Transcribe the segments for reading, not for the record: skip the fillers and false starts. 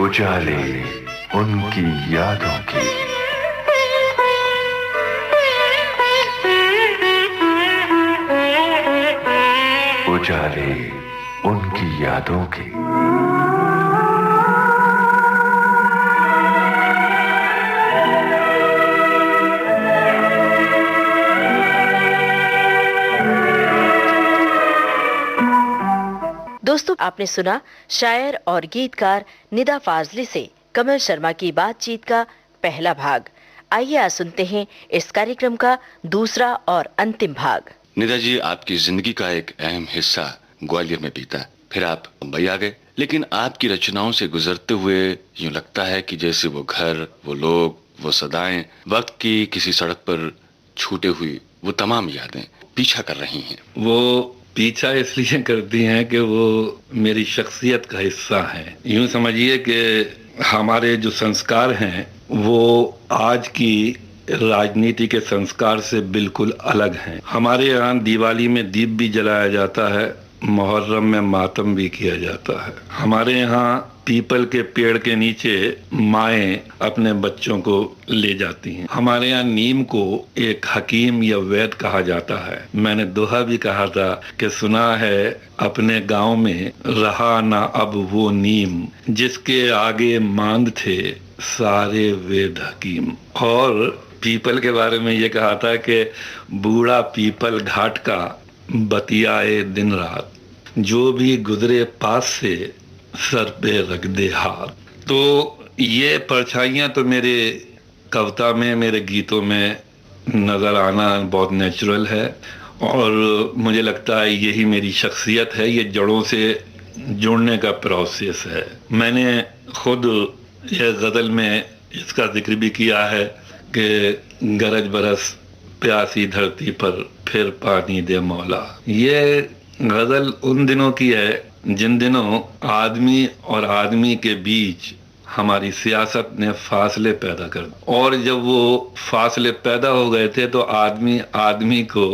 उजाले उनकी यादों की। उजाले उनकी यादों की। दोस्तों, आपने सुना शायर और गीतकार निदा फाजली से कमल शर्मा की बातचीत का पहला भाग। आइए आज सुनते हैं इस कार्यक्रम का दूसरा और अंतिम भाग। निदा जी, आपकी जिंदगी का एक अहम हिस्सा ग्वालियर में बीता, फिर आप मुंबई आ गए, लेकिन आपकी रचनाओं से गुजरते हुए यूं लगता है कि जैसे वो घर, वो लोग, वो सदाएं, वक्त की किसी सड़क पर छूटे हुई वो तमाम यादें पीछा कर रही हैं। वो पीछा इसलिए करती हैं कि वो मेरी शख्सियत का हिस्सा है। यूं समझिए कि हमारे जो संस्कार हैं वो आज की राजनीति के संस्कार से बिल्कुल अलग हैं। हमारे यहाँ दिवाली में दीप भी जलाया जाता है, मुहर्रम में मातम भी किया जाता है। हमारे यहाँ पीपल के पेड़ के नीचे माएँ अपने बच्चों को ले जाती हैं। हमारे यहाँ नीम को एक हकीम या वैद कहा जाता है। मैंने दोहा भी कहा था कि सुना है अपने गांव में रहा ना अब वो नीम, जिसके आगे मांद थे सारे वेद हकीम। और पीपल के बारे में ये कहा था कि बूढ़ा पीपल घाट का बतियाए दिन रात, जो भी गुजरे पास से सर पे रख दे हाथ। तो ये परछाइयाँ तो मेरे कविता में, मेरे गीतों में नज़र आना बहुत नेचुरल है और मुझे लगता है यही मेरी शख्सियत है। ये जड़ों से जुड़ने का प्रोसेस है। मैंने खुद ये गज़ल में इसका जिक्र भी किया है कि गरज बरस प्यासी धरती पर फिर पानी दे मौला। ये गज़ल उन दिनों की है जिन दिनों आदमी और आदमी के बीच हमारी सियासत ने फासले पैदा कर, और जब वो फासले पैदा हो गए थे तो आदमी आदमी को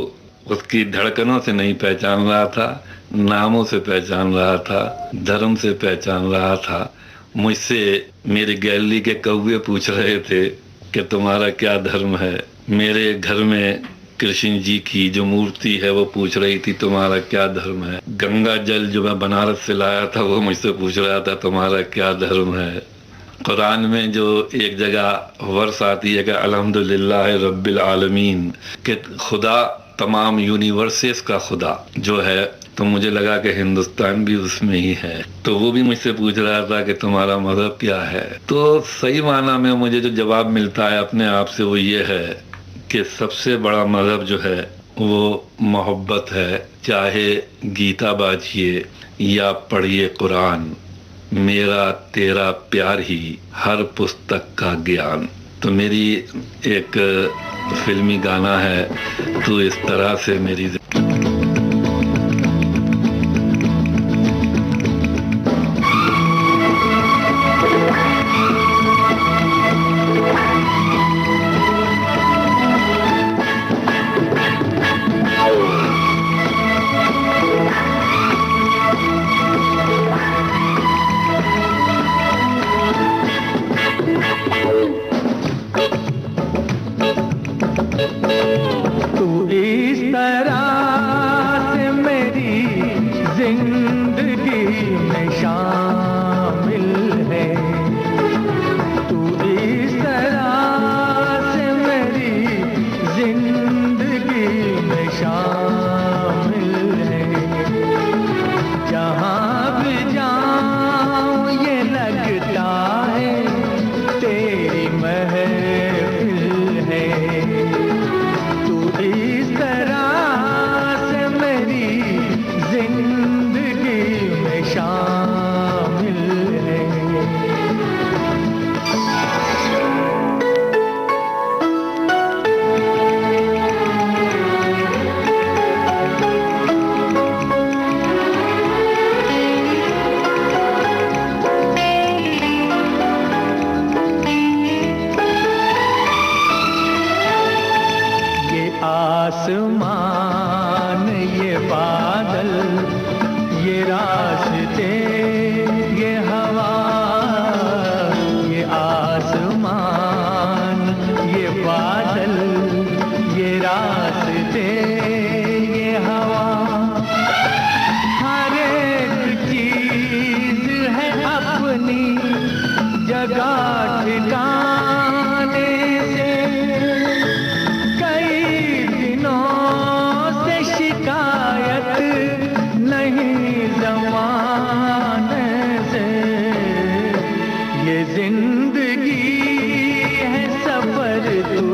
उसकी धड़कनों से नहीं पहचान रहा था, नामों से पहचान रहा था, धर्म से पहचान रहा था। मुझसे मेरी गैलरी के कौवे पूछ रहे थे कि तुम्हारा क्या धर्म है। मेरे घर में कृष्ण जी की जो मूर्ति है वो पूछ रही थी तुम्हारा क्या धर्म है। गंगा जल जो मैं बनारस से लाया था वो मुझसे पूछ रहा था तुम्हारा क्या धर्म है। कुरान में जो एक जगह वर्स आती है कि अल्हम्दुलिल्लाह रब्बिल आलमीन, कि खुदा तमाम यूनिवर्सेस का खुदा जो है, तो मुझे लगा कि हिंदुस्तान भी उसमें ही है। तो वो भी मुझसे पूछ रहा था कि तुम्हारा मज़हब क्या है। तो सही माना में मुझे जो जवाब मिलता है अपने आप से वो ये है कि सबसे बड़ा मज़हब जो है वो मोहब्बत है। चाहे गीता बाजिए या पढ़िए कुरान, मेरा तेरा प्यार ही हर पुस्तक का ज्ञान। तो मेरी एक फिल्मी गाना है, तो इस तरह से मेरी तू इस तरह जगह ठिकाने से कई दिनों से शिकायत नहीं ज़माने से। ये जिंदगी है सफर, तू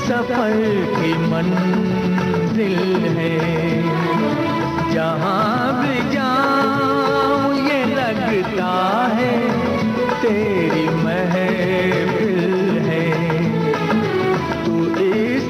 सफर की मंजिल है। जहाँ भी जाऊँ ये लगता है तेरी महफिल है। तू इस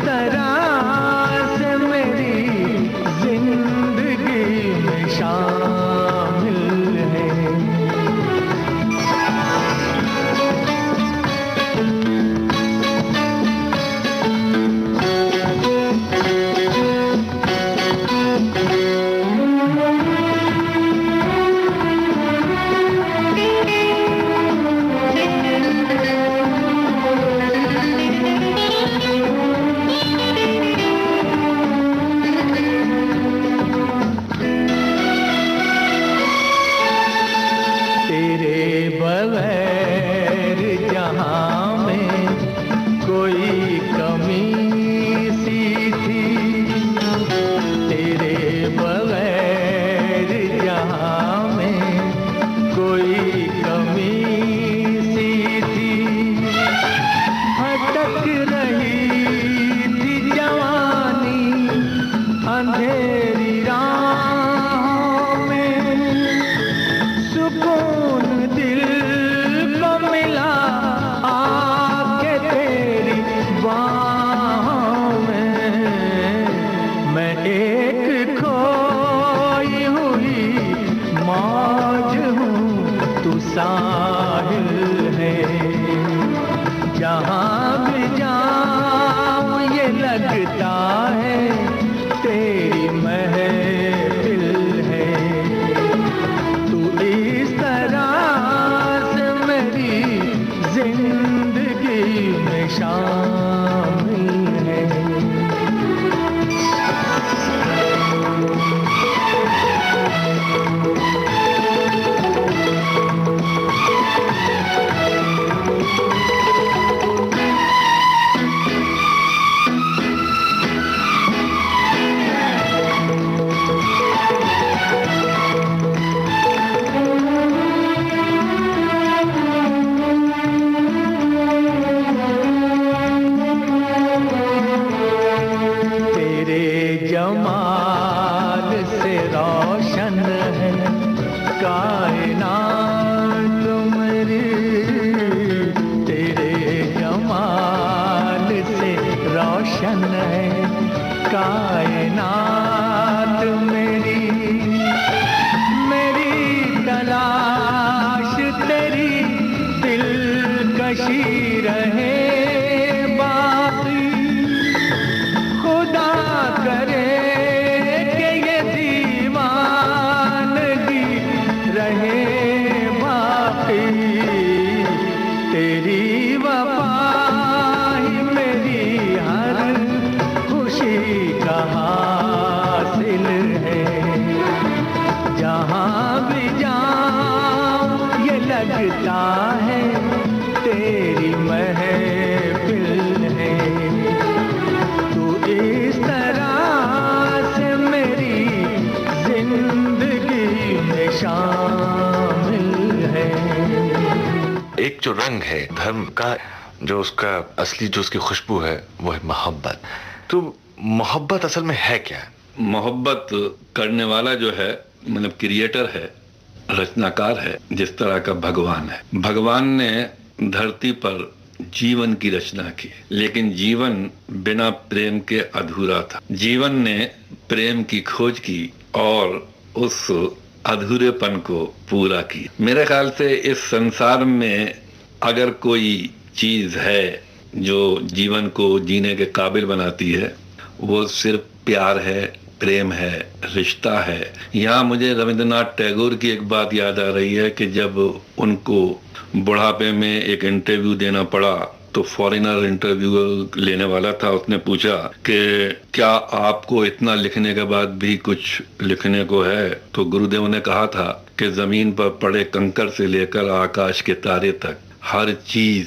तरह से मेरी जिंदगी में शामिल है। एक जो रंग है धर्म का, जो उसका असली जो उसकी खुशबू है वो है मोहब्बत। तो मोहब्बत असल में है क्या? मोहब्बत करने वाला जो है मतलब क्रिएटर है, रचनाकार है, जिस तरह का भगवान है। भगवान ने धरती पर जीवन की रचना की, लेकिन जीवन बिना प्रेम के अधूरा था। जीवन ने प्रेम की खोज की और उस अधूरेपन को पूरा की। मेरे ख्याल से इस संसार में अगर कोई चीज है जो जीवन को जीने के काबिल बनाती है, वो सिर्फ प्यार है, प्रेम है, रिश्ता है। यहाँ मुझे रविंद्रनाथ टैगोर की एक बात याद आ रही है कि जब उनको बुढ़ापे में एक इंटरव्यू देना पड़ा तो फॉरेनर इंटरव्यू लेने वाला था, उसने पूछा कि क्या आपको इतना लिखने के बाद भी कुछ लिखने को है? तो गुरुदेव ने कहा था कि जमीन पर पड़े कंकर से लेकर आकाश के तारे तक हर चीज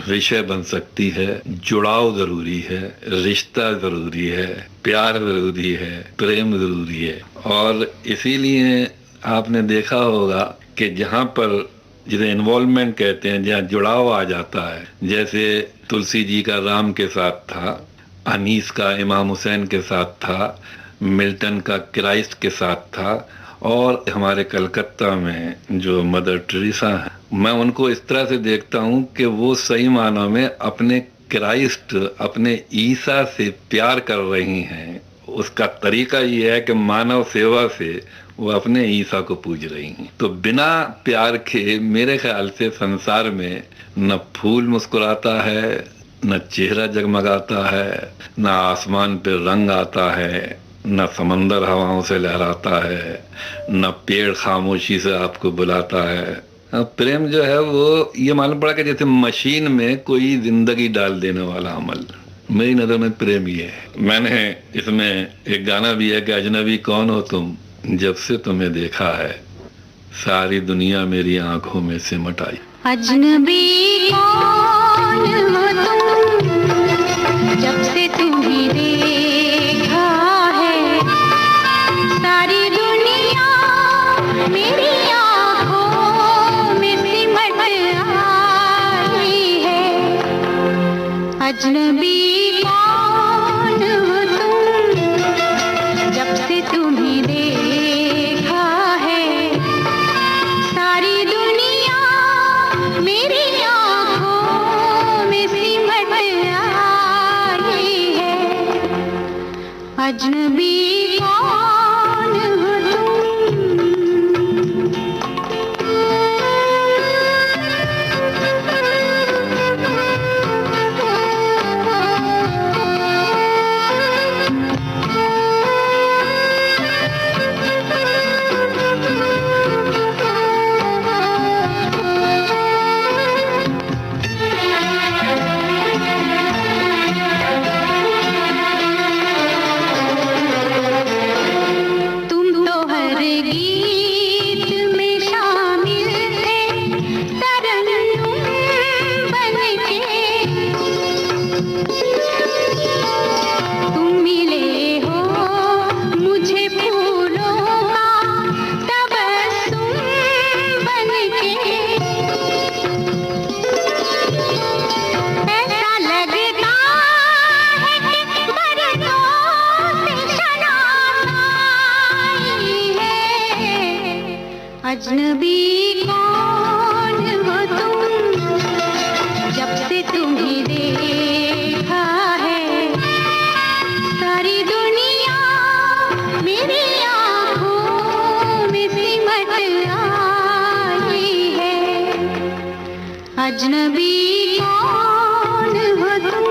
विषय बन सकती है। जुड़ाव जरूरी है, रिश्ता जरूरी है, प्यार जरूरी है, प्रेम जरूरी है। और इसीलिए आपने देखा होगा कि जहाँ पर जिसे इन्वॉल्वमेंट कहते हैं, जहाँ जुड़ाव आ जाता है, जैसे तुलसी जी का राम के साथ था, अनीस का इमाम हुसैन के साथ था, मिल्टन का क्राइस्ट के साथ था, और हमारे कलकत्ता में जो मदर टेरेसा है, मैं उनको इस तरह से देखता हूँ कि वो सही मानों में अपने क्राइस्ट, अपने ईसा से प्यार कर रही हैं। उसका तरीका ये है कि मानव सेवा से वो अपने ईसा को पूज रही हैं। तो बिना प्यार के मेरे ख्याल से संसार में न फूल मुस्कुराता है, न चेहरा जगमगाता है, न आसमान पे रंग आता है, न समंदर हवाओं से लहराता है, न पेड़ खामोशी से आपको बुलाता है। प्रेम जो है वो ये मालूम पड़ा कि जैसे मशीन में कोई जिंदगी डाल देने वाला अमल। मेरी नजर में प्रेम ये है। मैंने इसमें एक गाना भी है कि अजनबी कौन हो तुम, जब से तुम्हें देखा है सारी दुनिया मेरी आंखों में सिमट आई। अजनबी कौन हो तुम, जब से तुम्हें देखा है सारी दुनिया मेरी आंखों में सिमट आई है। अजनबी कौन हो तुम, जब से तुम्हें देखा है सारी दुनिया मेरी आंखों में सिमट आई है। अजनबी कौन हो अजनबी कौन हो तुम, जब से तुम्हें देखा है सारी दुनिया मेरी आंखों में सिमट आई है। अजनबी कौन हो तुम।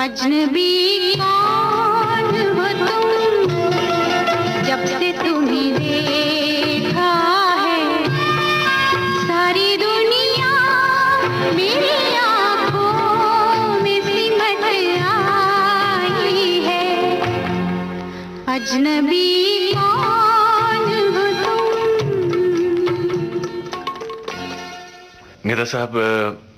अजनबी कौन हो तुम, जब से तुम्हें देखा है सारी दुनिया मेरी आंखों में सिमट आई है। अजनबी कौन हो तुम। नीता साहब,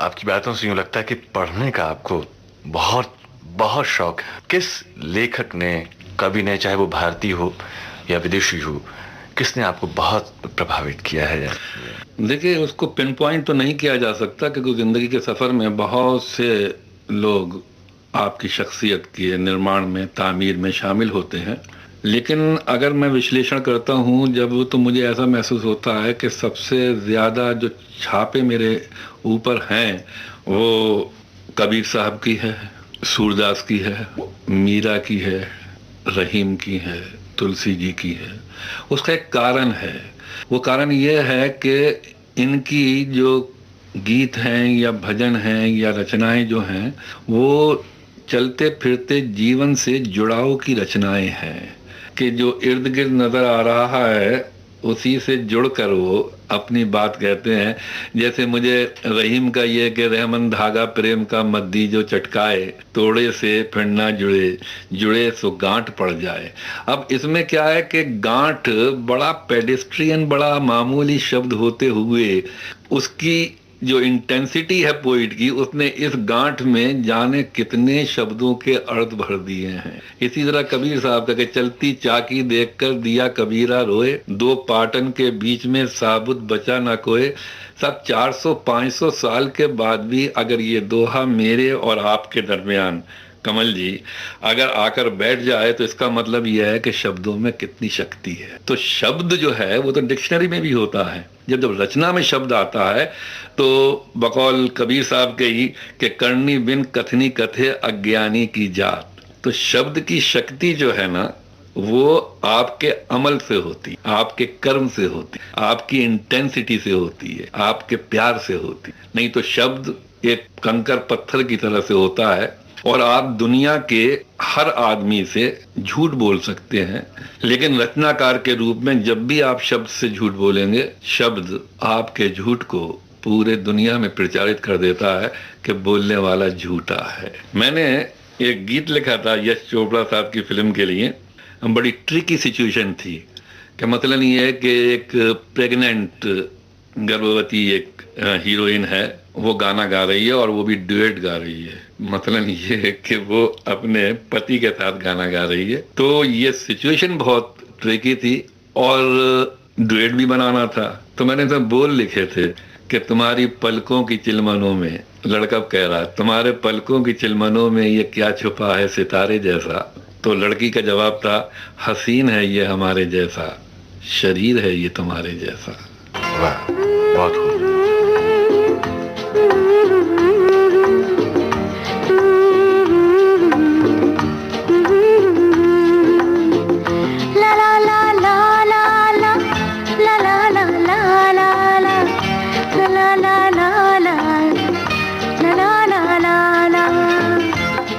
आपकी बातों से यूं लगता है कि पढ़ने का आपको बहुत बहुत शौक है। किस लेखक ने, कवि ने, चाहे वो भारतीय हो या विदेशी हो, किसने आपको बहुत प्रभावित किया है? देखिए, उसको पिन पॉइंट तो नहीं किया जा सकता क्योंकि जिंदगी के सफर में बहुत से लोग आपकी शख्सियत के निर्माण में, तामीर में शामिल होते हैं। लेकिन अगर मैं विश्लेषण करता हूँ जब, तो मुझे ऐसा महसूस होता है कि सबसे ज़्यादा जो छापे मेरे ऊपर हैं वो कबीर साहब की है, सूरदास की है, मीरा की है, रहीम की है, तुलसी जी की है। उसका एक कारण है, वो कारण ये है कि इनकी जो गीत हैं या भजन हैं या रचनाएं जो हैं वो चलते फिरते जीवन से जुड़ाव की रचनाएं हैं, कि जो इर्द गिर्द नजर आ रहा है उसी से जुड़कर वो अपनी बात कहते हैं। जैसे मुझे रहीम का ये कि रहमन धागा प्रेम का मद्दी जो चटकाए, तोड़े से फिर ना जुड़े, जुड़े सो गांठ पड़ जाए। अब इसमें क्या है कि गांठ बड़ा पेडेस्ट्रियन, बड़ा मामूली शब्द होते हुए उसकी जो इंटेंसिटी है पोइट की, उसने इस गांठ में जाने कितने शब्दों के अर्थ भर दिए हैं। इसी तरह कबीर साहब का कि चलती चाकी देखकर दिया कबीरा रोए, दो पाटन के बीच में साबुत बचा ना कोई। सब 400-500 साल के बाद भी अगर ये दोहा मेरे और आपके दरमियान कमल जी अगर आकर बैठ जाए तो इसका मतलब यह है कि शब्दों में कितनी शक्ति है। तो शब्द जो है वो तो डिक्शनरी में भी होता है, जब रचना में शब्द आता है तो बकौल कबीर साहब के ही कि करनी बिन कथनी कथे अज्ञानी की जात। तो शब्द की शक्ति जो है ना वो आपके अमल से होती, आपके कर्म से होती, आपकी इंटेंसिटी से होती है, आपके प्यार से होती। नहीं तो शब्द एक कंकर पत्थर की तरह से होता है और आप दुनिया के हर आदमी से झूठ बोल सकते हैं, लेकिन रचनाकार के रूप में जब भी आप शब्द से झूठ बोलेंगे, शब्द आपके झूठ को पूरे दुनिया में प्रचारित कर देता है कि बोलने वाला झूठा है। मैंने एक गीत लिखा था यश चोपड़ा साहब की फिल्म के लिए। बड़ी ट्रिकी सिचुएशन थी कि मतलब ये है कि एक प्रेग्नेंट गर्भवती एक हीरोइन है, वो गाना गा रही है और वो भी डुएट गा रही है। मतलब ये है कि वो अपने पति के साथ गाना गा रही है। तो ये सिचुएशन बहुत ट्रिकी थी और डुएट भी बनाना था। तो मैंने तो बोल लिखे थे कि तुम्हारी पलकों की चिलमनों में, लड़का कह रहा तुम्हारे पलकों की चिलमनों में ये क्या छुपा है सितारे जैसा। तो लड़की का जवाब था हसीन है ये हमारे जैसा, शरीर है ये तुम्हारे जैसा। वाह, बहुत खूब।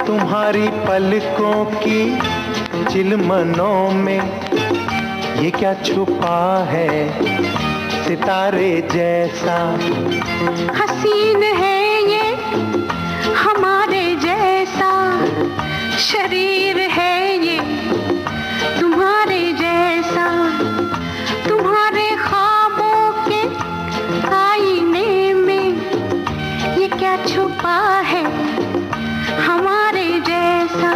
तुम्हारी पलकों की चिलमनों में ये क्या छुपा है सितारे जैसा, हसीन है ये हमारे जैसा, शरीर है ये तुम्हारे जैसा, तुम्हारे ख्वाबों के आईने में ये क्या छुपा है हमारे जैसा,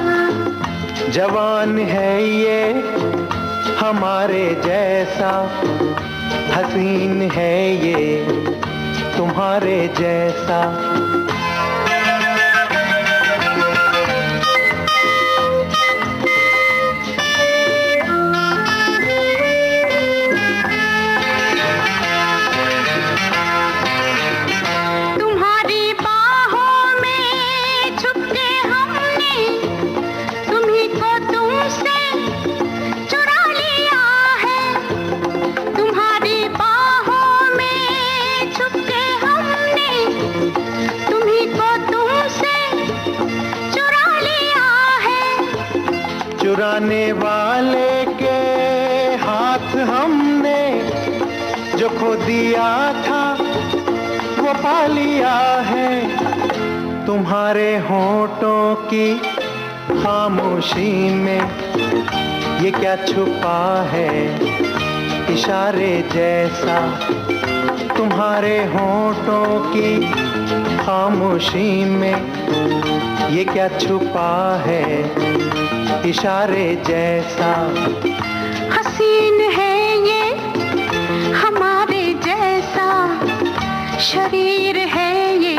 जवान है ये हमारे जैसा, हसीन है ये तुम्हारे जैसा। चुराने वाले के हाथ हमने जो खो दिया था वो पा लिया है, तुम्हारे होठों की खामोशी में ये क्या छुपा है इशारे जैसा, तुम्हारे होठों की खामोशी में ये क्या छुपा है इशारे जैसा, हसीन है ये हमारे जैसा, शरीर है ये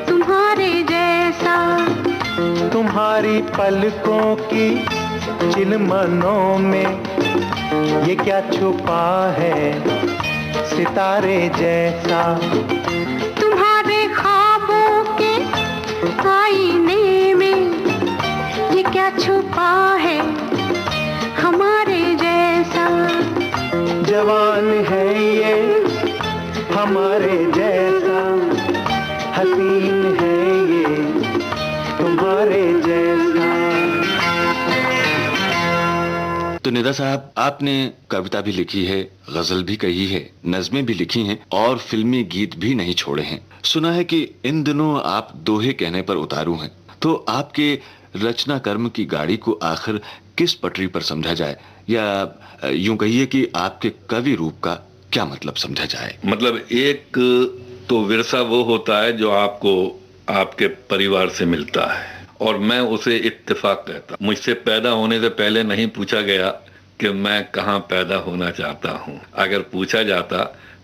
तुम्हारे जैसा, तुम्हारी पलकों की चिलमनों में ये क्या छुपा है सितारे जैसा। तुम्हारे ख्वाबों के आईने में ये क्या छुपा है हमारे जैसा। जवान है ये हमारे जैसा, हसीन है ये तुम्हारे जैसा। तो निदा साहब, आपने कविता भी लिखी है, गजल भी कही है, नज़में भी लिखी हैं और फिल्मी गीत भी नहीं छोड़े हैं। सुना है कि इन दिनों आप दोहे कहने पर उतारू हैं। तो आपके रचना कर्म की गाड़ी को आखिर किस पटरी पर समझा जाए, या यूं कहिए कि आपके कवि रूप का क्या मतलब समझा जाए? मतलब एक तो विरसा वो होता है जो आपको आपके परिवार से मिलता है, और मैं उसे इत्तेफाक कहता। मुझसे पैदा होने से पहले नहीं पूछा गया कि मैं कहाँ पैदा होना चाहता हूँ। अगर पूछा जाता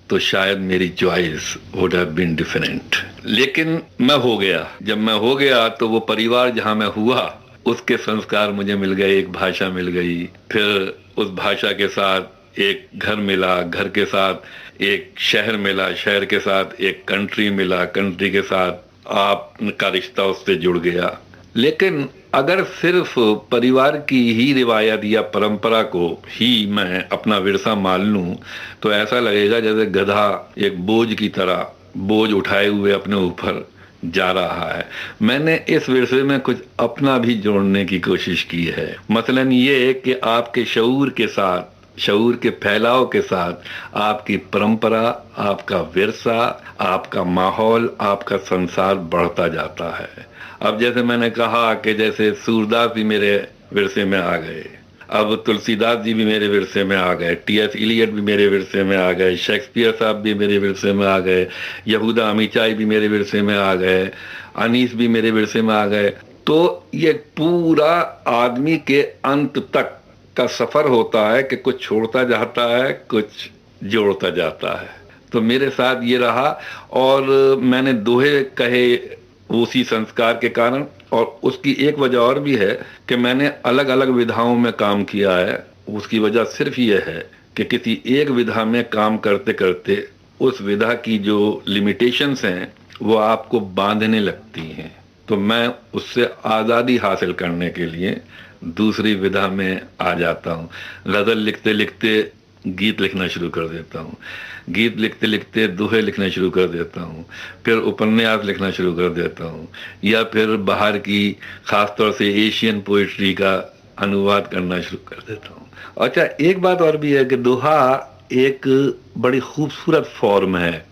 तो शायद मेरी choice would have been different. लेकिन मैं हो गया। जब मैं हो गया तो वो परिवार जहाँ मैं हुआ उसके संस्कार मुझे मिल गए, एक भाषा मिल गई, फिर उस भाषा के साथ एक घर मिला, घर के साथ एक शहर मिला, शहर के साथ एक कंट्री मिला, कंट्री के साथ आपका रिश्ता उससे जुड़ गया। लेकिन अगर सिर्फ परिवार की ही रिवायत या परंपरा को ही मैं अपना विरसा मान लूं तो ऐसा लगेगा जैसे गधा एक बोझ की तरह बोझ उठाए हुए अपने ऊपर जा रहा है। मैंने इस विरसे में कुछ अपना भी जोड़ने की कोशिश की है। मसलन ये कि आपके शऊर के साथ, शऊर के फैलाव के साथ आपकी परंपरा, आपका विरसा, आपका माहौल, आपका संसार बढ़ता जाता है। अब जैसे मैंने कहा कि जैसे सूरदास भी मेरे विरसे में आ गए, अब तुलसीदास जी भी मेरे विरसे में आ गए, टी.एस. इलियट भी मेरे विरसे में आ गए, शेक्सपियर साहब भी मेरे विरसे में आ गए, यहूदा अमीचाई भी मेरे विरसे में आ गए, अनीस भी मेरे विरसे में आ गए। तो ये पूरा आदमी के अंत तक का सफर होता है कि कुछ छोड़ता जाता है, कुछ जोड़ता जाता है। तो मेरे साथ ये रहा, और मैंने दोहे कहे उसी संस्कार के कारण, और उसकी एक वजह और भी है कि मैंने अलग अलग विधाओं में काम किया है। उसकी वजह सिर्फ ये है कि किसी एक विधा में काम करते करते उस विधा की जो लिमिटेशंस हैं वो आपको बांधने लगती हैं। तो मैं उससे आज़ादी हासिल करने के लिए दूसरी विधा में आ जाता हूँ। गज़ल लिखते लिखते गीत लिखना शुरू कर देता हूँ, गीत लिखते लिखते दोहे लिखना शुरू कर देता हूँ, फिर उपन्यास लिखना शुरू कर देता हूँ, या फिर बाहर की खासतौर से एशियन पोइट्री का अनुवाद करना शुरू कर देता हूँ। अच्छा, एक बात और भी है कि दोहा एक बड़ी खूबसूरत फॉर्म है।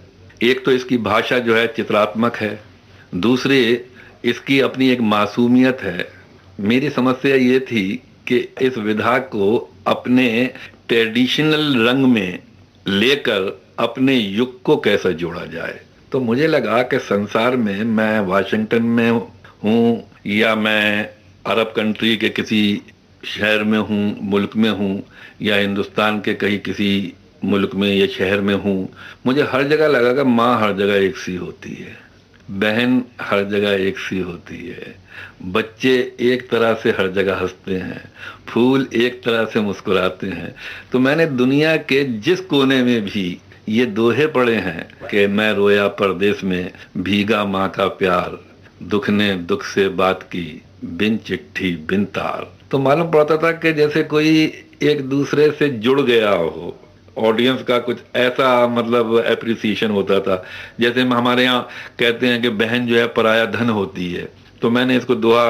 एक तो इसकी भाषा जो है चित्रात्मक है, दूसरे इसकी अपनी एक मासूमियत है। मेरी समस्या ये थी कि इस विधा को अपने ट्रेडिशनल रंग में लेकर अपने युग को कैसे जोड़ा जाए। तो मुझे लगा कि संसार में, मैं वाशिंगटन में हूँ या मैं अरब कंट्री के किसी शहर में हूँ, मुल्क में हूँ, या हिंदुस्तान के कहीं किसी मुल्क में या शहर में हूँ, मुझे हर जगह लगा कि माँ हर जगह एक सी होती है, बहन हर जगह एक सी होती है, बच्चे एक तरह से हर जगह हंसते हैं, फूल एक तरह से मुस्कुराते हैं। तो मैंने दुनिया के जिस कोने में भी ये दोहे पढ़े हैं कि मैं रोया परदेस में, भीगा माँ का प्यार, दुख ने दुख से बात की, बिन चिट्ठी बिन तार, तो मालूम पड़ता था कि जैसे कोई एक दूसरे से जुड़ गया हो। ऑडियंस का कुछ ऐसा मतलब एप्रिसिएशन होता था। जैसे हमारे यहाँ कहते हैं कि बहन जो है पराया धन होती है, तो मैंने इसको दुआ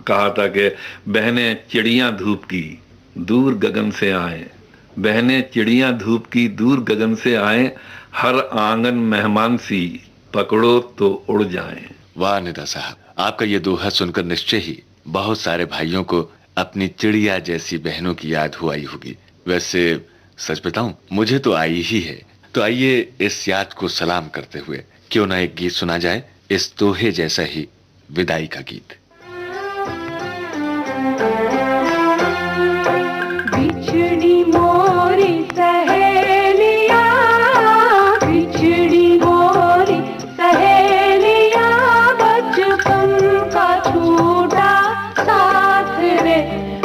कहा था कि बहनें चिड़ियाँ धूप की दूर गगन से आए, बहनें चिड़ियाँ धूप की दूर गगन से आए, हर आंगन मेहमान सी पकड़ो तो उड़ जाएं। वाह निदा साहब, आपका ये दोहा सुनकर निश्चय ही बहुत सारे भाइयों को अपनी चिड़िया जैसी बहनों की याद हो आई होगी। वैसे सच बताऊं, मुझे तो आई ही है। तो आइए इस याद को सलाम करते हुए क्यों ना एक गीत सुना जाए, इस दोहे जैसा ही विदाई का गीत। बिछड़ी मोरी सहेलिया, बिछड़ी मोरी सहेलिया, बचपन का छूटा साथ रे,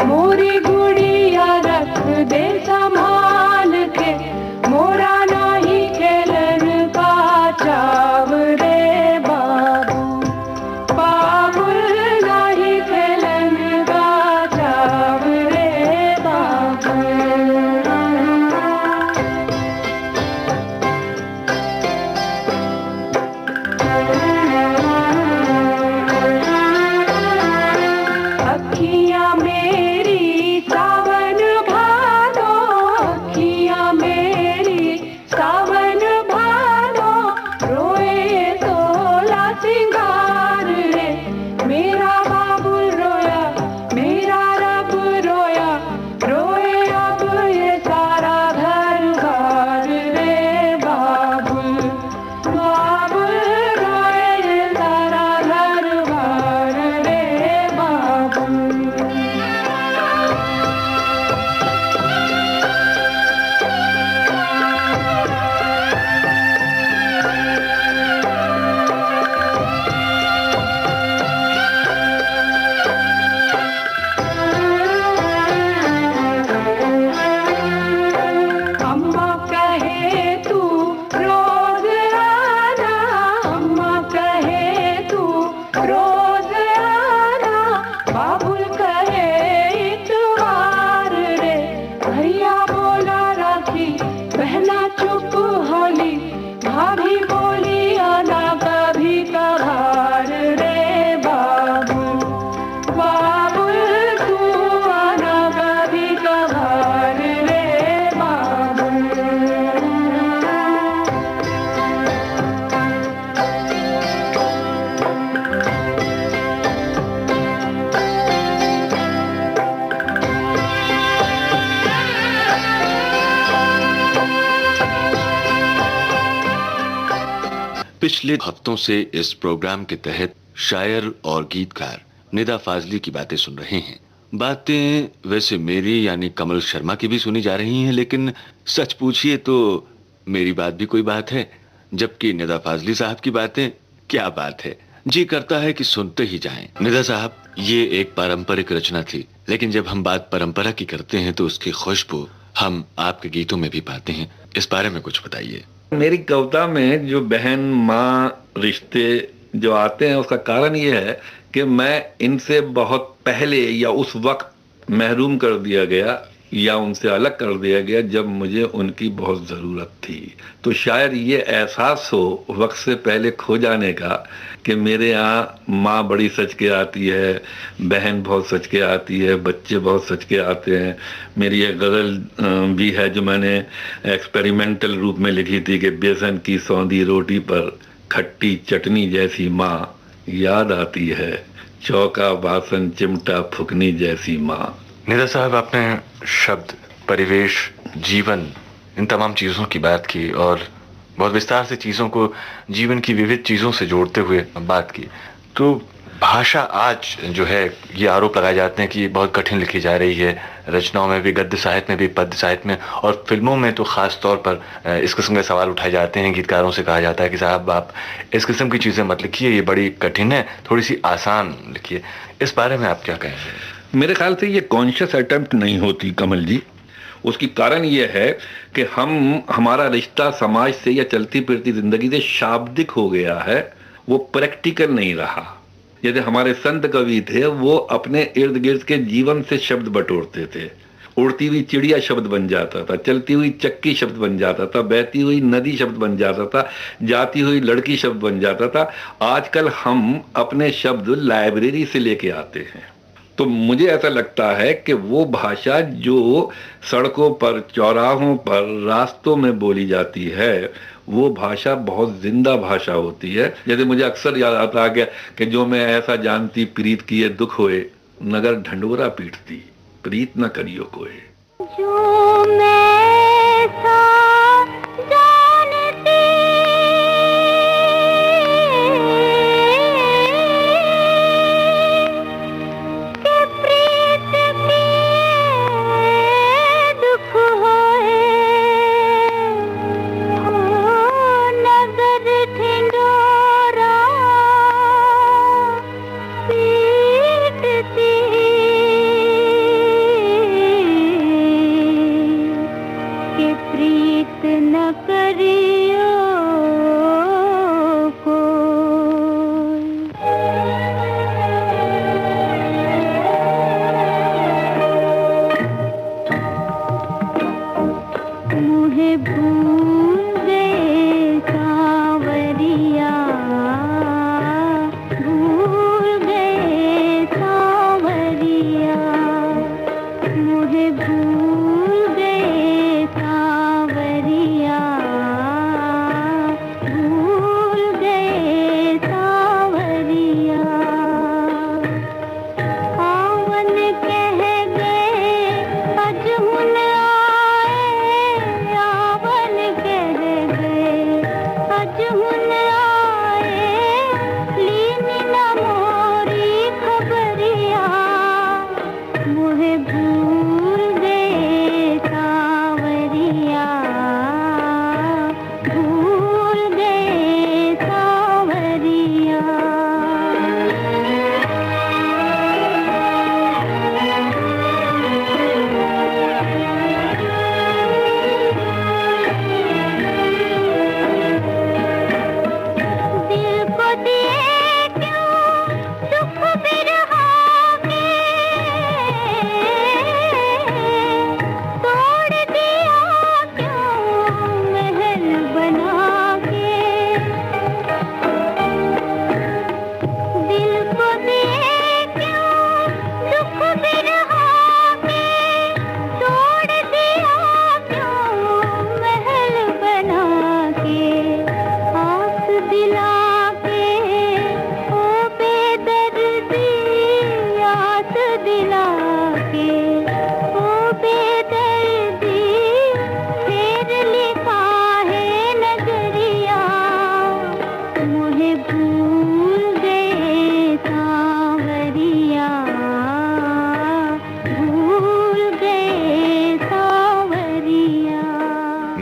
मोरी ना चुप होली, भाभी बोली आना कभी कभार रे बाबुल, बाबुल तू आना कभी कभार रे बाबुल। पिछले हफ्तों से इस प्रोग्राम के तहत शायर और गीतकार निदा फाजली की बातें सुन रहे हैं। बातें वैसे मेरी यानी कमल शर्मा की भी सुनी जा रही हैं, लेकिन सच पूछिए तो मेरी बात भी कोई बात है, जबकि निदा फाजली साहब की बातें क्या बात है। जी करता है कि सुनते ही जाएं। निदा साहब, ये एक पारंपरिक रचना थी, लेकिन जब हम बात परंपरा की करते हैं तो उसकी खुशबू हम आपके गीतों में भी पाते हैं। इस बारे में कुछ बताइए। मेरी कविता में जो बहन माँ रिश्ते जो आते हैं, उसका कारण ये है कि मैं इनसे बहुत पहले या उस वक्त महरूम कर दिया गया या उनसे अलग कर दिया गया जब मुझे उनकी बहुत ज़रूरत थी। तो शायद ये एहसास हो वक्त से पहले खो जाने का कि मेरे यहाँ माँ बड़ी सच के आती है, बहन बहुत सच के आती है, बच्चे बहुत सच के आते हैं। मेरी एक गज़ल भी है जो मैंने एक्सपेरिमेंटल रूप में लिखी थी कि बेसन की सौंधी रोटी पर खट्टी चटनी जैसी माँ याद आती है, चौका बासन चिमटा फुकनी जैसी माँ। निदा साहब, आपने शब्द, परिवेश, जीवन, इन तमाम चीज़ों की बात की और बहुत विस्तार से चीज़ों को जीवन की विविध चीज़ों से जोड़ते हुए बात की। तो भाषा आज जो है, ये आरोप लगाए जाते हैं कि ये बहुत कठिन लिखी जा रही है, रचनाओं में भी, गद्य साहित्य में भी, पद्य साहित्य में और फिल्मों में तो ख़ास तौर पर इस किस्म के सवाल उठाए जाते हैं। गीतकारों से कहा जाता है कि साहब आप इस किस्म की चीज़ें मत लिखिए, ये बड़ी कठिन है, थोड़ी सी आसान लिखिए। इस बारे में आप क्या कहेंगे? मेरे ख्याल से ये कॉन्शियस अटेम्प्ट नहीं होती कमल जी। उसकी कारण ये है कि हमारा रिश्ता समाज से या चलती फिरती जिंदगी से शाब्दिक हो गया है, वो प्रैक्टिकल नहीं रहा। जैसे हमारे संत कवि थे, वो अपने इर्द गिर्द के जीवन से शब्द बटोरते थे। उड़ती हुई चिड़िया शब्द बन जाता था, चलती हुई चक्की शब्द बन जाता था, बहती हुई नदी शब्द बन जाता था, जाती हुई लड़की शब्द बन जाता था। आजकल हम अपने शब्द लाइब्रेरी से लेके आते हैं। तो मुझे ऐसा लगता है कि वो भाषा जो सड़कों पर, चौराहों पर, रास्तों में बोली जाती है, वो भाषा बहुत जिंदा भाषा होती है। जैसे मुझे अक्सर याद आता है कि जो मैं ऐसा जानती प्रीत किए दुख होए, नगर ढंडोरा पीटती प्रीत न करियो कोई। जो मैं सा जानती कि प्रीत के दुख होए, हो नगर ढिंढोरा पीटती कि प्रीत न करियो कोई। मुझे भूल गए सांवरिया, भूल गए सांवरिया, मुझे भूल गए सांवरिया, भूल गए सांवरिया। आवन कह गए अजहुन आए, आवन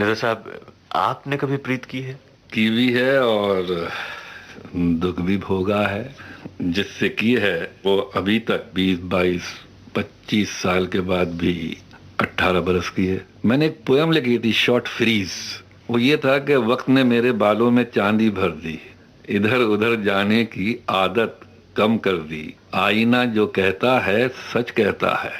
निदा साहब, आपने कभी प्रीत की है? की भी है और दुख भी भोगा है। जिससे की है वो अभी तक 20-22-25 साल के बाद भी 18 बरस की है। मैंने एक पोयम लिखी थी, शॉर्ट फ्रीज। वो ये था कि वक्त ने मेरे बालों में चांदी भर दी, इधर उधर जाने की आदत कम कर दी, आईना जो कहता है सच कहता है,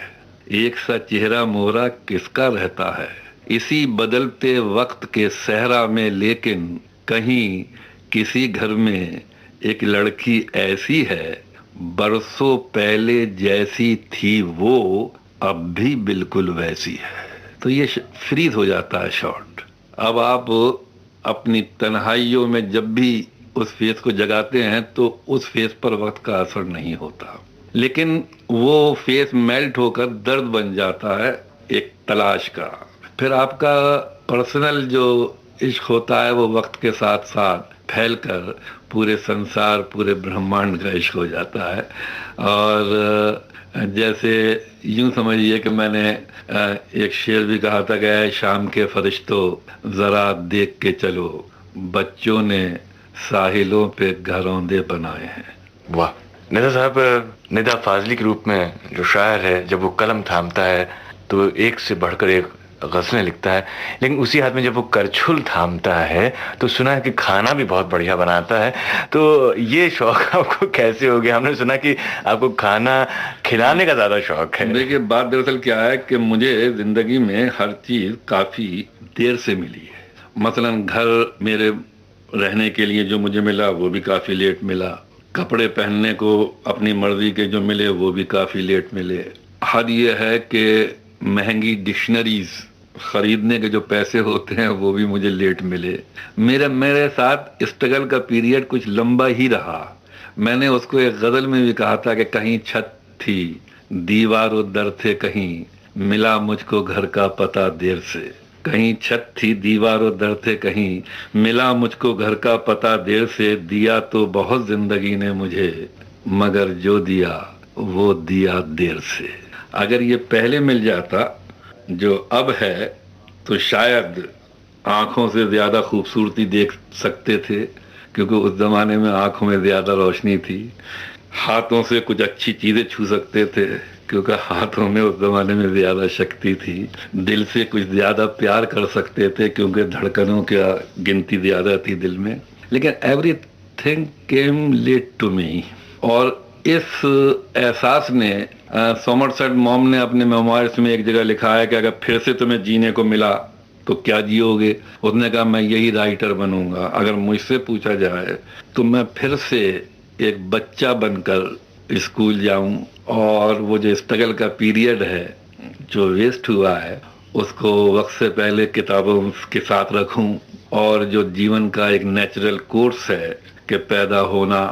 एक सा चेहरा मोरा किसका रहता है, इसी बदलते वक्त के सहरा में लेकिन कहीं किसी घर में एक लड़की ऐसी है, बरसों पहले जैसी थी वो अब भी बिल्कुल वैसी है। तो ये फ्रीज हो जाता है शॉर्ट। अब आप अपनी तन्हाइयों में जब भी उस फेस को जगाते हैं तो उस फेस पर वक्त का असर नहीं होता, लेकिन वो फेस मेल्ट होकर दर्द बन जाता है एक तलाश का। फिर आपका पर्सनल जो इश्क होता है वो वक्त के साथ साथ फैलकर पूरे संसार, पूरे ब्रह्मांड का इश्क हो जाता है। और जैसे यूं समझिए कि मैंने एक शेर भी कहा था कि शाम के फरिश्तों जरा देख के चलो, बच्चों ने साहिलों पे घरौंदे बनाए हैं। वाह निदा साहब, निदा फाजली के रूप में जो शायर है, जब वो कलम थामता है तो एक से बढ़कर एक गज़लें लिखता है, लेकिन उसी हाथ में जब वो करछुल थामता है तो सुना है कि खाना भी बहुत बढ़िया बनाता है। तो ये शौक आपको कैसे हो गया? हमने सुना कि आपको खाना खिलाने का ज़्यादा शौक है। देखिए, बात दरअसल क्या है कि मुझे जिंदगी में हर चीज़ काफ़ी देर से मिली है। मसलन घर मेरे रहने के लिए जो मुझे मिला वो भी काफ़ी लेट मिला, कपड़े पहनने को अपनी मर्जी के जो मिले वो भी काफ़ी लेट मिले। हद ये है कि महंगी डिक्शनरीज खरीदने के जो पैसे होते हैं वो भी मुझे लेट मिले। मेरे साथ स्ट्रगल का पीरियड कुछ लंबा ही रहा। मैंने उसको एक गज़ल में भी कहा था कि कहीं छत थी दीवारों दर थे, कहीं मिला मुझको घर का पता देर से। कहीं छत थी दीवारों दर थे, कहीं मिला मुझको घर का पता देर से, दिया तो बहुत जिंदगी ने मुझे मगर जो दिया वो दिया देर से। अगर ये पहले मिल जाता जो अब है तो शायद आंखों से ज़्यादा खूबसूरती देख सकते थे, क्योंकि उस ज़माने में आंखों में ज़्यादा रोशनी थी। हाथों से कुछ अच्छी चीज़ें छू सकते थे, क्योंकि हाथों में उस ज़माने में ज़्यादा शक्ति थी। दिल से कुछ ज़्यादा प्यार कर सकते थे, क्योंकि धड़कनों की गिनती ज़्यादा थी दिल में। लेकिन everything came late to me. और इस एहसास ने सोमरसेट मॉम ने अपने मेमोइर्स में एक जगह लिखा है कि अगर फिर से तुम्हें जीने को मिला तो क्या जियोगे? उसने कहा मैं यही राइटर बनूंगा। अगर मुझसे पूछा जाए तो मैं फिर से एक बच्चा बनकर स्कूल जाऊं और वो जो स्ट्रगल का पीरियड है जो वेस्ट हुआ है उसको वक्त से पहले किताबों के साथ रखूं, और जो जीवन का एक नेचुरल कोर्स है कि पैदा होना,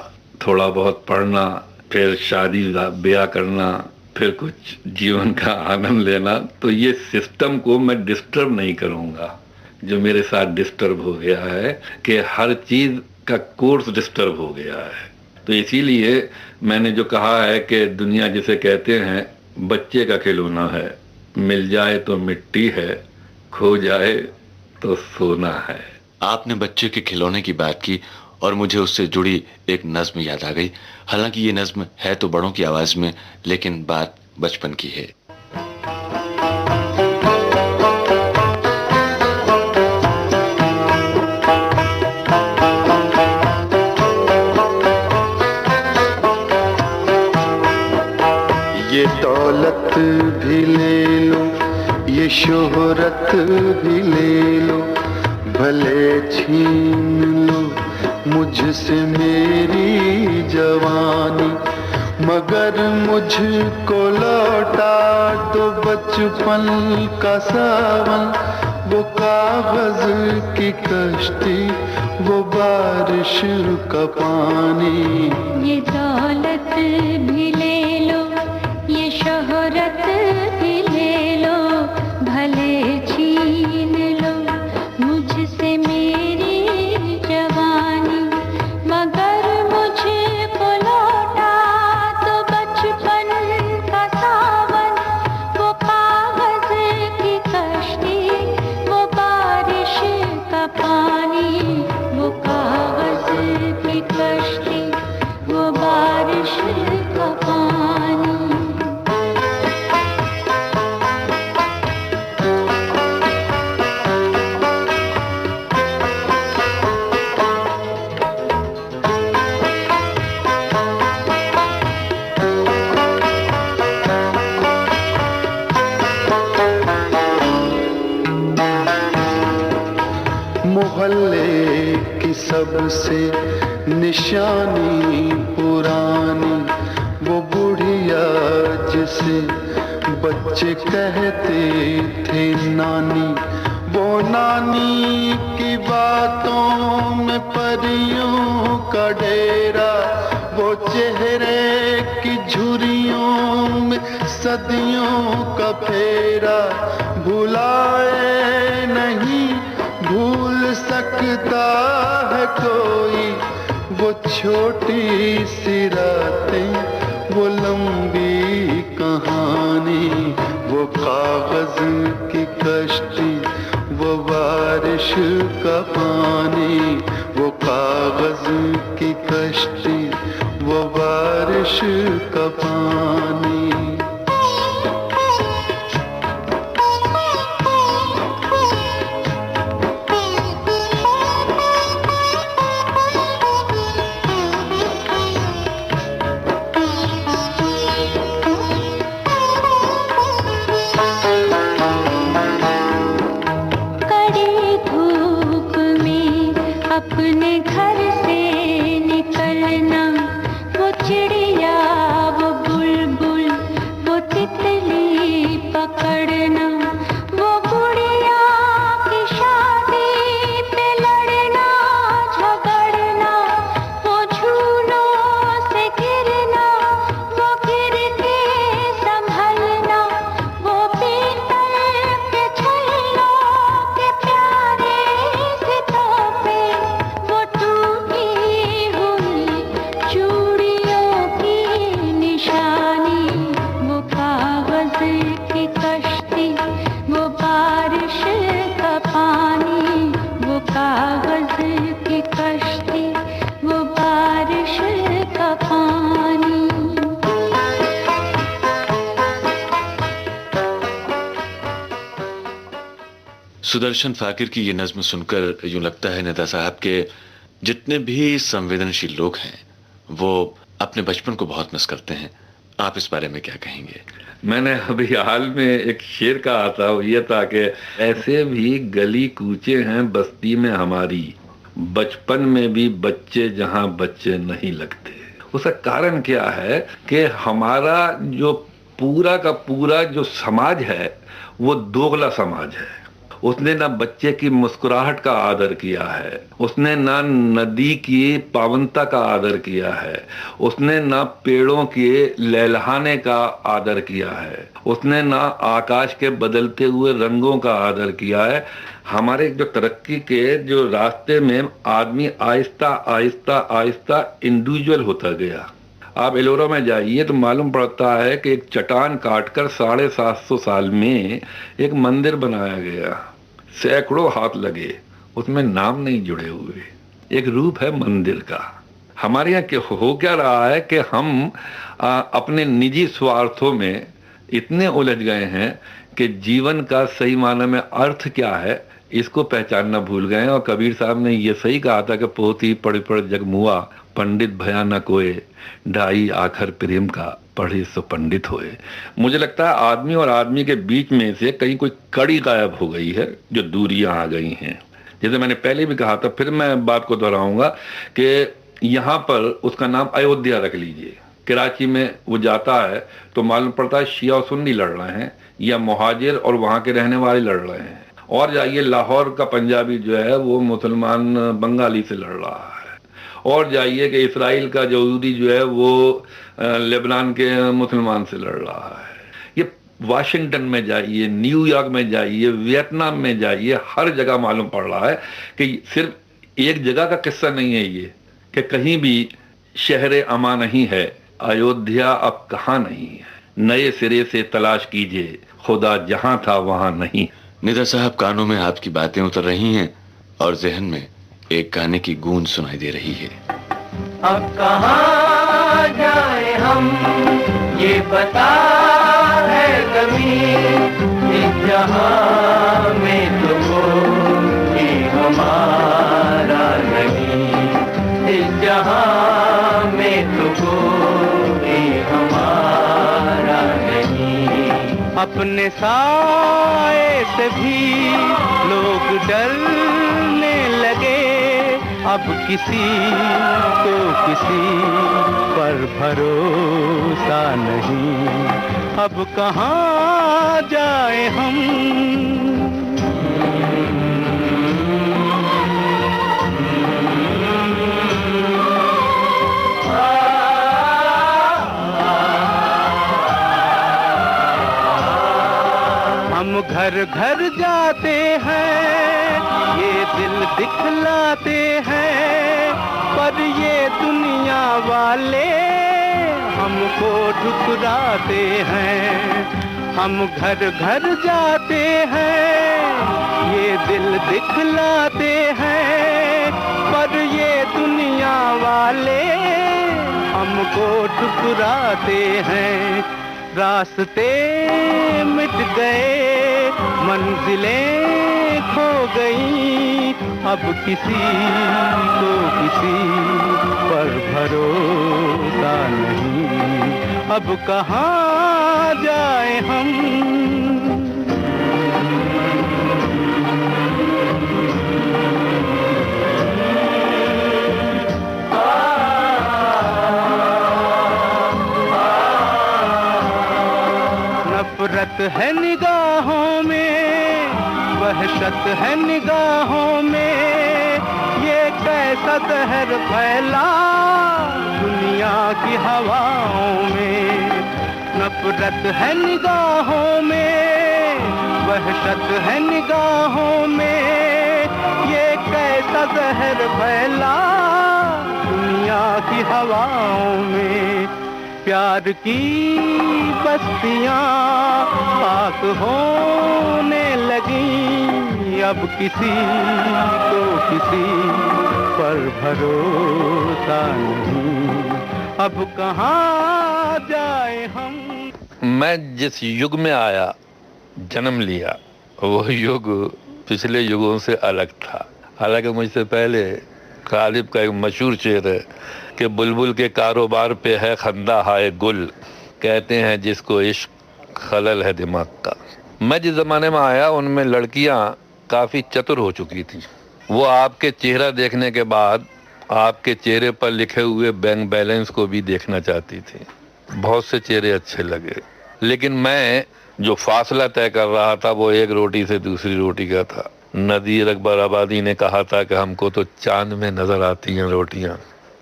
थोड़ा बहुत पढ़ना, फिर शादी ब्याह करना, फिर कुछ जीवन का आनंद लेना, तो ये सिस्टम को मैं डिस्टर्ब नहीं करूंगा जो मेरे साथ डिस्टर्ब हो गया है कि हर चीज़ का कोर्स डिस्टर्ब हो गया है। तो इसीलिए मैंने जो कहा है कि दुनिया जिसे कहते हैं बच्चे का खिलौना है, मिल जाए तो मिट्टी है, खो जाए तो सोना है। आपने बच्चे के खिलौने की बात की और मुझे उससे जुड़ी एक नज्म याद आ गई। हालांकि ये नज्म है तो बड़ों की आवाज में, लेकिन बात बचपन की है। ये दौलत भी ले लो, ये शोहरत भी ले लो, भले छीन लो मुझसे मेरी जवानी, मगर मुझको लौटा दो बचपन का सावन, वो कागज की कश्ती, वो बारिश का पानी। ये दौलत भी ले लो, ये शोहरत भी ले लो, भले छीन लो मुझसे मेरी जवानी, मगर मुझको लौटा तो बचपन का सावन, वो कागज की कश्ती, वो बारिश मोहल्ले की सबसे निशानी पुरानी, वो बुढ़िया जिसे बच्चे कहते थे नानी, वो नानी की बातों में परियों का डेरा, वो चेहरे की झुर्रियों में सदियों का फेरा, भुलाए नहीं भूल सकता है कोई, वो छोटी सी रातें, वो लंबी कहानी, वो कागज की कश्ती, वो बारिश का पानी, वो कागज की कश्ती, वो बारिश का पानी। अपने घर से निकलना, वो चिड़िया वो बुलबुल वो तितली पकड़ना, वो गुड़िया की शादी पे लड़ना झगड़ना, वो झूलों से गिरना, वो गिर के संभलना, वो पीतल के छल्लों के प्यारे से तोहफे, वो टूटी हुई चूड़ियों की निशानी, वो कागज की कश्ती, वो बारिश का पानी, वो कागज की कश्ती, वो बारिश का पानी। सुदर्शन फाकिर की ये नज्म सुनकर यूं लगता है निदा साहब के जितने भी संवेदनशील लोग हैं वो अपने बचपन को बहुत मिस करते हैं। आप इस बारे में क्या कहेंगे? मैंने अभी हाल में एक शेर कहा था, वो ये था कि ऐसे भी गली कूचे हैं बस्ती में हमारी, बचपन में भी बच्चे जहां बच्चे नहीं लगते। उसका कारण क्या है कि हमारा जो पूरा का पूरा जो समाज है वो दोगला समाज है। उसने ना बच्चे की मुस्कुराहट का आदर किया है, उसने ना नदी की पावनता का आदर किया है, उसने ना पेड़ों के लहलहाने का आदर किया है, उसने ना आकाश के बदलते हुए रंगों का आदर किया है। हमारे जो तरक्की के जो रास्ते में आदमी आहिस्ता आहिस्ता आहिस्ता इंडिविजुअल होता गया। आप एलोरा में जाइए तो मालूम पड़ता है कि एक चट्टान काटकर 750 साल में एक मंदिर बनाया गया, सैकड़ों हाथ लगे, उसमें नाम नहीं जुड़े हुए, एक रूप है मंदिर का। हमारे यहाँ हो क्या रहा है कि हम अपने निजी स्वार्थों में इतने उलझ गए हैं कि जीवन का सही मायने में अर्थ क्या है इसको पहचानना भूल गए हैं। और कबीर साहब ने ये सही कहा था कि पोथी पढ़ पढ़ जग मुआ, पंडित भया न कोय, ढाई आखर प्रेम का पढ़े सो पंडित होए। मुझे लगता है आदमी और आदमी के बीच में से कहीं कोई कड़ी गायब हो गई है, जो दूरियां आ गई हैं। जैसे मैंने पहले भी कहा था, फिर मैं बात को दोहराऊंगा कि यहाँ पर उसका नाम अयोध्या रख लीजिए। कराची में वो जाता है तो मालूम पड़ता है शिया और सुन्नी लड़ रहे हैं या मुहाजिर और वहाँ के रहने वाले लड़ रहे हैं। और जाइए लाहौर का पंजाबी जो है वो मुसलमान बंगाली से लड़ रहा है। और जाइए कि इसराइल का यहूदी जो है वो लेबनान के मुसलमान से लड़ रहा है। ये वाशिंगटन में जाइए, न्यूयॉर्क में जाइए, वियतनाम में जाइए, हर जगह मालूम पड़ रहा है कि सिर्फ एक जगह का किस्सा नहीं है ये, कि कहीं भी शहर अमा नहीं है, अयोध्या अब कहाँ नहीं है, नए सिरे से तलाश कीजिए, खुदा जहां था वहां नहीं। निदा साहब, कानों में आपकी बातें उतर रही हैं और जहन में एक गाने की गूंज सुनाई दे रही है। अब कहाँ जाए हम ये पता है कभी, इस जहां में तो कोई हमारा नहीं, इस जहां में तो कोई हमारा नहीं। अपने साए से भी लोग डरने अब किसी को किसी पर भरोसा नहीं, अब कहाँ जाए हम। हम घर घर जाते हैं, ये दिल दिखलाते हैं, पर ये दुनिया वाले हमको ठुकराते हैं। हम घर घर जाते हैं, ये दिल दिखलाते हैं, पर ये दुनिया वाले हमको ठुकराते हैं। रास्ते मिट गए, मंजिलें खो गई, अब किसी को किसी पर भरोसा नहीं, अब कहाँ जाए हम। नफरत है निगाहों में, वहशत है निगाहों में, ये कैसा जहर फैला दुनिया की हवाओं में। नफरत है निगाहों में, वहशत है निगाहों में, ये कैसा जहर फैला दुनिया की हवाओं में। प्यार की बस्तियां पाक होने लगी, अब किसी को किसी पर भरोसा नहीं, अब कहाँ जाए हम। मैं जिस युग में आया, जन्म लिया, वो युग पिछले युगों से अलग था। हालांकि मुझसे पहले गालिब का एक मशहूर शेर है कि बुलबुल के कारोबार पे है खंदा हाय गुल, कहते हैं जिसको इश्क खलल है दिमाग का। मैं जिस ज़माने में आया उनमें लड़कियां काफ़ी चतुर हो चुकी थी। वो आपके चेहरा देखने के बाद आपके चेहरे पर लिखे हुए बैंक बैलेंस को भी देखना चाहती थी। बहुत से चेहरे अच्छे लगे, लेकिन मैं जो फासला तय कर रहा था वो एक रोटी से दूसरी रोटी का था। नदीर अकबर आबादी ने कहा था कि हमको तो चांद में नज़र आती हैं रोटियां।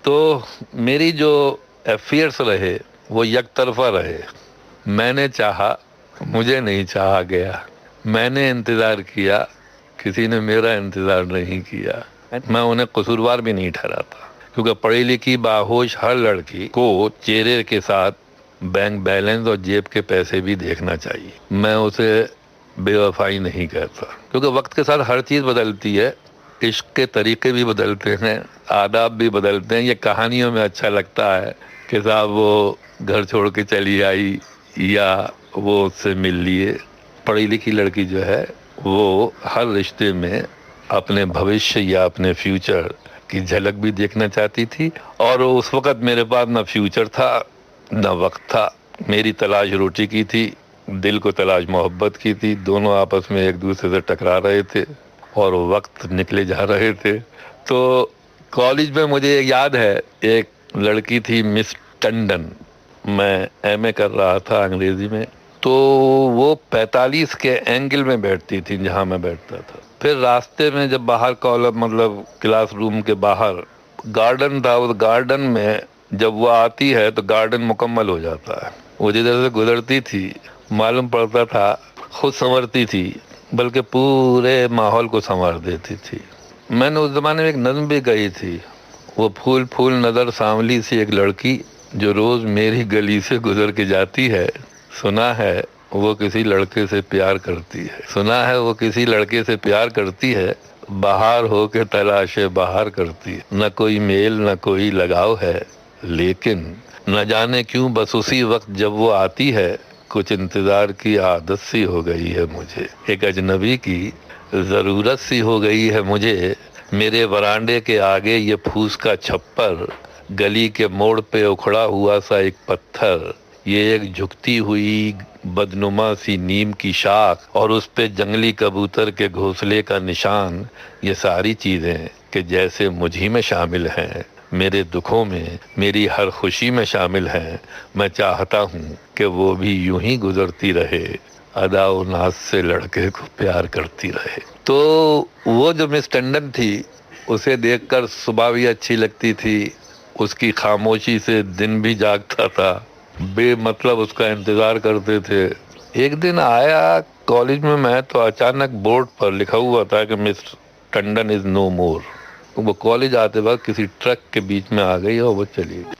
तो मेरी जो अफेयर्स रहे वो एक तरफा रहे। मैंने चाहा, मुझे नहीं चाहा गया। मैंने इंतज़ार किया, किसी ने मेरा इंतज़ार नहीं किया। मैं उन्हें कसूरवार भी नहीं ठहराता, क्योंकि पढ़ी लिखी बाहोश हर लड़की को चेहरे के साथ बैंक बैलेंस और जेब के पैसे भी देखना चाहिए। मैं उसे बेवफाई नहीं कहता, क्योंकि वक्त के साथ हर चीज़ बदलती है। इश्क के तरीके भी बदलते हैं, आदाब भी बदलते हैं। ये कहानियों में अच्छा लगता है कि साहब वो घर छोड़ के चली आई या वो उससे मिल लिए। पढ़ी लिखी लड़की जो है वो हर रिश्ते में अपने भविष्य या अपने फ्यूचर की झलक भी देखना चाहती थी। और उस वक़्त मेरे पास ना फ्यूचर था ना वक्त था। मेरी तलाश रोटी की थी, दिल को तलाश मोहब्बत की थी। दोनों आपस में एक दूसरे से टकरा रहे थे और वक्त निकले जा रहे थे। तो कॉलेज में मुझे याद है एक लड़की थी मिस टंडन। मैं एमए कर रहा था अंग्रेजी में, तो वो 45 के एंगल में बैठती थी जहाँ मैं बैठता था। फिर रास्ते में जब बाहर मतलब क्लासरूम के बाहर गार्डन था, उस गार्डन में जब वो आती है तो गार्डन मुकम्मल हो जाता है। वो जिधर से गुजरती थी मालूम पड़ता था खुद संवरती थी, बल्कि पूरे माहौल को संवार देती थी। मैंने उस ज़माने में एक नज़्म भी गई थी, वो फूल फूल नज़र सांवली सी एक लड़की जो रोज़ मेरी गली से गुजर के जाती है। सुना है वो किसी लड़के से प्यार करती है, सुना है वो किसी लड़के से प्यार करती है। बाहर हो के तलाशे बाहर करती है, न कोई मेल न कोई लगाव है, लेकिन न जाने क्यों बस उसी वक्त जब वो आती है कुछ इंतज़ार की आदत सी हो गई है मुझे। एक अजनबी की ज़रूरत सी हो गई है मुझे। मेरे वरांडे के आगे ये फूस का छप्पर, गली के मोड़ पे उखड़ा हुआ सा एक पत्थर, ये एक झुकती हुई बदनुमा सी नीम की शाख और उस पे जंगली कबूतर के घोंसले का निशान, ये सारी चीजें कि जैसे मुझी में शामिल हैं, मेरे दुखों में, मेरी हर खुशी में शामिल हैं। मैं चाहता हूँ कि वो भी यूं ही गुजरती रहे, अदा और नाज से लड़के को प्यार करती रहे। तो वो जो मिस टंडन थी, उसे देखकर सुबह भी अच्छी लगती थी, उसकी खामोशी से दिन भी जागता था, बेमतलब उसका इंतजार करते थे। एक दिन आया कॉलेज में मैं, तो अचानक बोर्ड पर लिखा हुआ था कि मिस टंडन इज नो मोर। वो कॉलेज आते वक्त किसी ट्रक के बीच में आ गई और वो चली गई।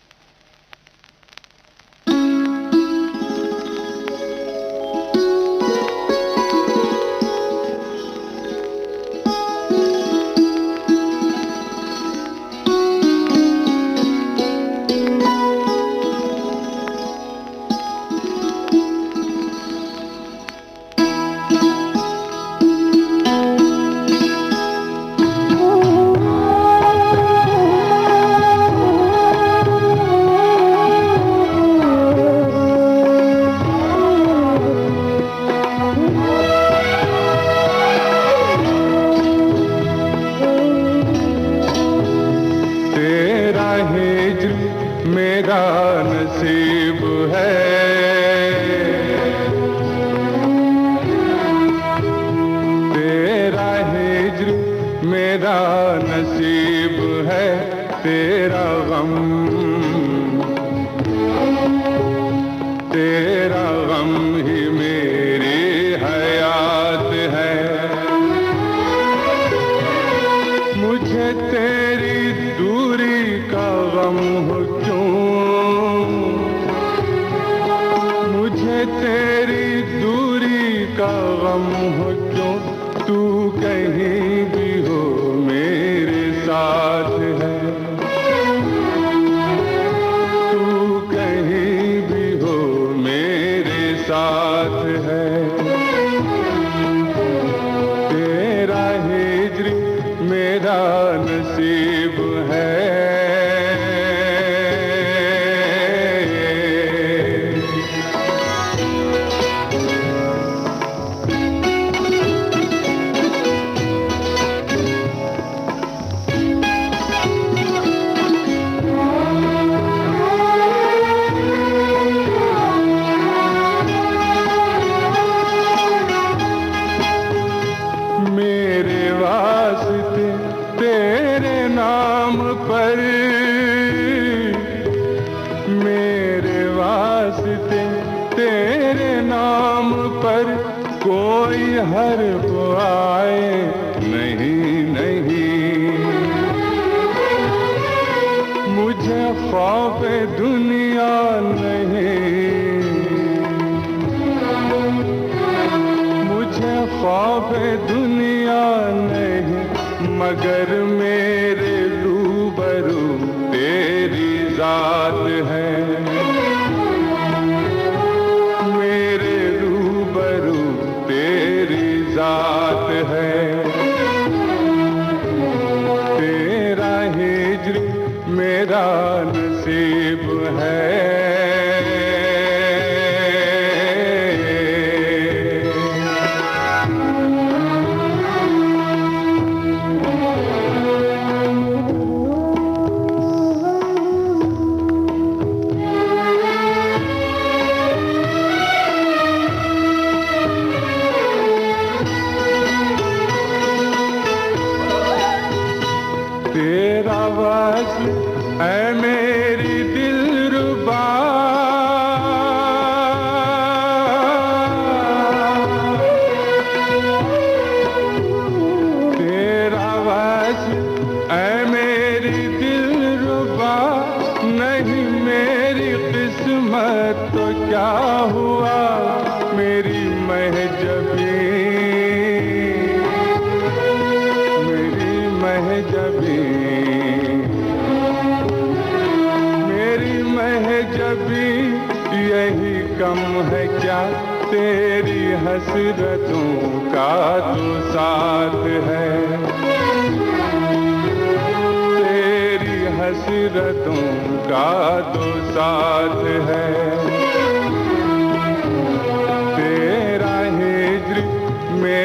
हसरतों का तो साथ है।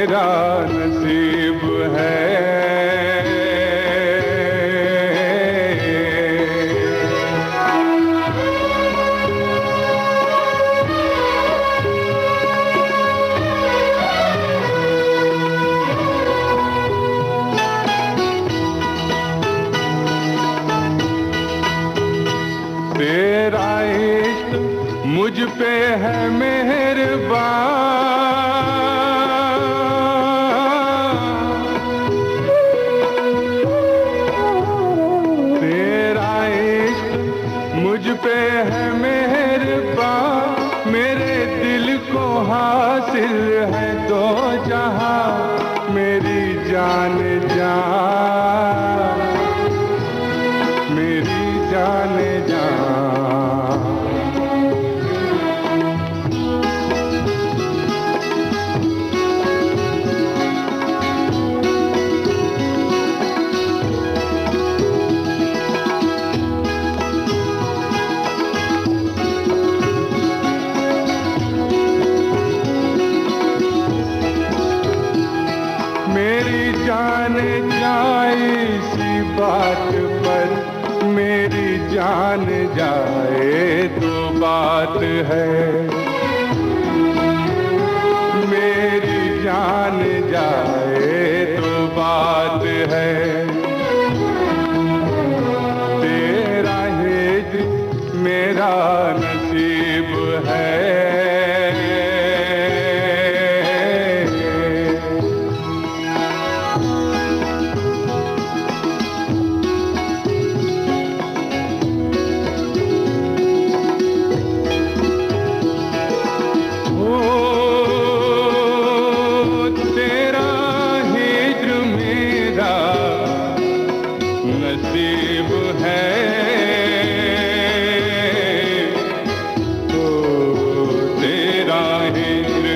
मेरा नसीब है। तेरा इश्क मुझ पे है मेहरबान, तेरा इश्क मुझ पे है मेहरबान, मेरे दिल को हासिल है दो जहां, मेरी जान जान, मेरी जान जान। मेरी जान जाए इसी बात पर, मेरी जान जाए तो बात है, मेरी जान जाए तो बात है। तेरा हिज्र मेरा नसीब है। नसीब है, ओ तेरा हिज्र,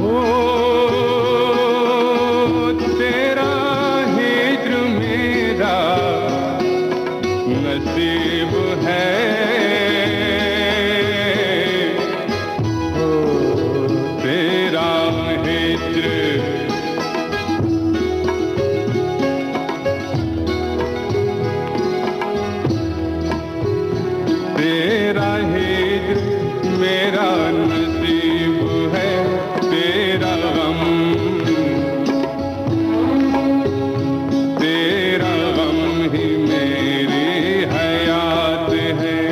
ओ तेरा हिज्र मेरा नसीब है, ओ तेरा हिज्र। तेरा हिज्र मेरा नसीब है, तेरा गम, तेरा गम ही मेरी हयात है।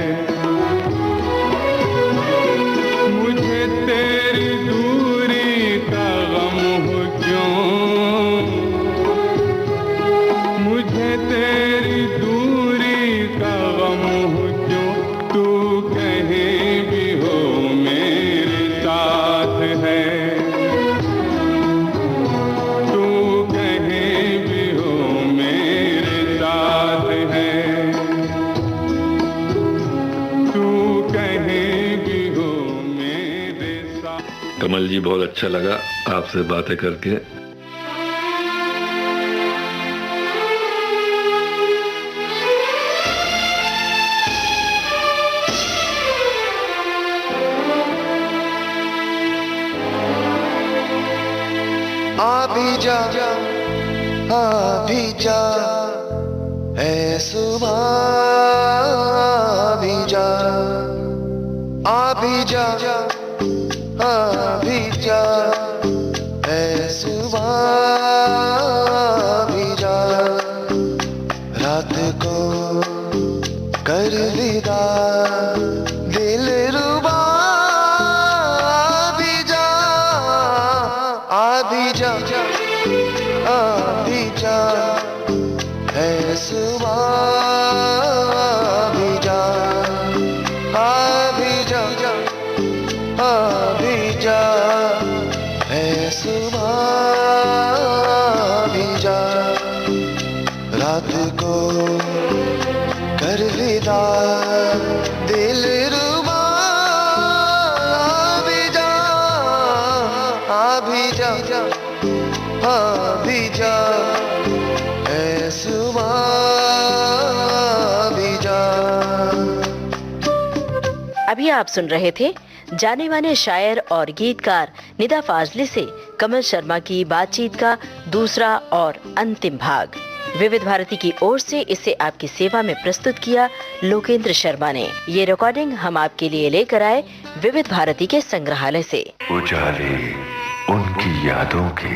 मुझे तेरी दूरी का गम हो क्यों, मुझे तेरी दूरी का गम हो क्यों, तू कहीं भी हो मेरे साथ है, तू कहीं भी हो मेरे साथ है, तू कहीं भी हो मेरे साथ। कमल जी, बहुत अच्छा लगा आपसे बातें करके। आ भी जा, आ भी जा, ऐ सुबह आ भी जा, आ भी जा, आ भी जा, ऐ सुबह आ भी जा, रात को कर विदा दिल रुबा, आ भी जा, आ भी जा, आ भी जा, ऐ सुबह आ भी जा, आ भी जा, आ भी जा, ऐ सुबह आ भी जा, रात को कर विदा दिल रुबा, आ भी जा, आ भी जा, आ भी जा, ऐ सुबह आ भी जा। अभी आप सुन रहे थे जाने माने शायर और गीतकार निदा फाजली से कमल शर्मा की बातचीत का दूसरा और अंतिम भाग। विविध भारती की ओर से इसे आपकी सेवा में प्रस्तुत किया लोकेंद्र शर्मा ने। ये रिकॉर्डिंग हम आपके लिए लेकर आए विविध भारती के संग्रहालय से। उजाले उनकी यादों के